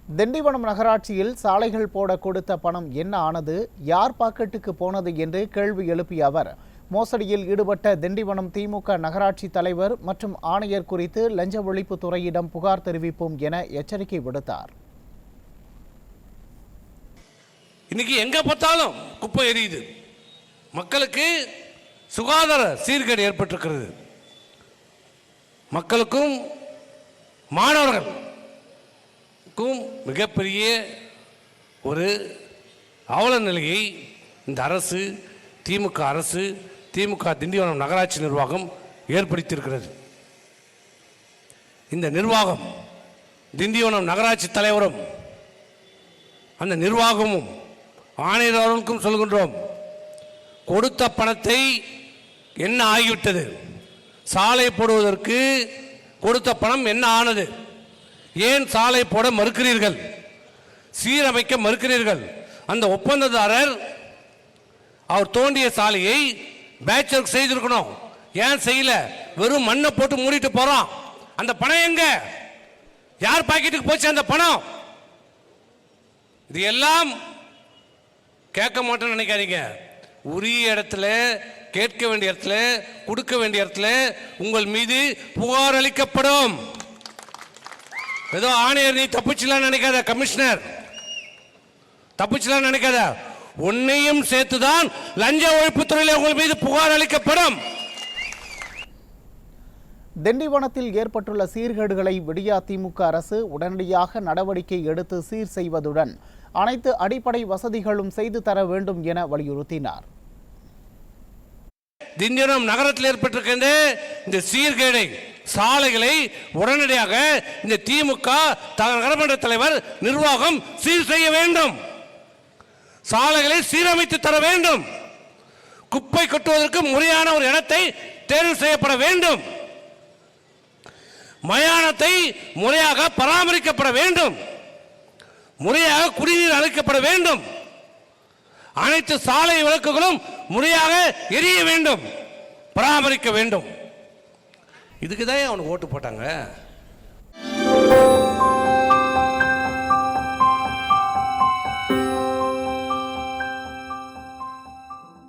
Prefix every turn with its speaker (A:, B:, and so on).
A: திண்டிவனம் நகராட்சியில் சாலைகள் போட கொடுத்த பணம் என்ன ஆனது, யார் பாக்கெட்டுக்கு போனது என்று கேள்வி எழுப்பிய அவர், மோசடியில் ஈடுபட்ட திண்டிவனம் திமுக நகராட்சி தலைவர் மற்றும் ஆணையர் குறித்து லஞ்ச ஒழிப்பு துறையிடம் புகார் தெரிவிப்போம் என எச்சரிக்கை விடுத்தார்.
B: இன்னைக்கு எங்க பார்த்தாலும் குப்பை எரியுது. மக்களுக்கு சுகாதார சீர்கேடு ஏற்பட்டிருக்கிறது. மக்களுக்கும் மாணவர்களுக்கும் மிகப்பெரிய ஒரு அவல நிலையை இந்த அரசு, திமுக திண்டிவனம் நகராட்சி நிர்வாகம் ஏற்படுத்தியிருக்கிறது. இந்த நிர்வாகம், திண்டிவனம் நகராட்சி தலைவரும் அந்த நிர்வாகமும் ஆணையர் அவர்களுக்கும் சொல்கின்றோம், கொடுத்த பணத்தை என்ன ஆகிவிட்டது, சாலை போடுவதற்கு கொடுத்த பணம் என்ன ஆனது, ஏன் சாலை போட மறுக்கிறீர்கள், சீரமைக்க மறுக்கிறீர்கள். அந்த ஒப்பந்ததாரர் அவர் தோண்டிய சாலையை பேட்ச் ஒர்க் செய்திருக்கணும், ஏன் செய்யல, வெறும் மண்ணை போட்டு மூடிட்டு போறோம். அந்த பணம் எங்க, யார் பாக்கெட்டுக்கு போச்சு அந்த பணம்? இது எல்லாம் கேட்க மாட்டேன்னு நினைக்காதீங்க. உரிய இடத்துல, கேட்க வேண்டிய இடத்துல, கொடுக்க வேண்டிய இடத்துல உங்கள் மீது புகார் அளிக்கப்படும். ஏதோ ஆணையர் நீ தப்பிச்சலாம் நினைக்காத, கமிஷனர் தப்பிச்சலாம் நினைக்காத, உன்னையும் சேர்த்துதான் லஞ்ச ஒழிப்புத்துறையில் உங்கள் மீது புகார் அளிக்கப்படும்.
A: திண்டிவனத்தில் ஏற்பட்டுள்ள சீர்கேடுகளை விடியா திமுக அரசு உடனடியாக நடவடிக்கை எடுத்து சீர் செய்வதுடன் அனைத்து அடிப்படை வசதிகளும் செய்து தர வேண்டும் என வலியுறுத்தினார்.
B: திண்டிவனம் நகரத்தில் ஏற்பட்டிருக்கின்ற இந்த சீர்கேடை, சாலைகளை உடனடியாக இந்த திமுக நகரமன்ற தலைவர் நிர்வாகம் சீர் செய்ய வேண்டும். சாலைகளை சீரமைத்து தர வேண்டும். குப்பை கொட்டுவதற்கு முறையான ஒரு இடத்தை தேர்வு செய்யப்பட வேண்டும். மயானத்தை முறையாக பராமரிக்கப்பட வேண்டும். முறையாக குடிநீர் அளிக்கப்பட வேண்டும். அனைத்து சாலை விளக்குகளும் முறையாக எரிய வேண்டும், பராமரிக்க வேண்டும். இதுக்கு தான் அவனுக்கு ஓட்டு போட்டாங்க.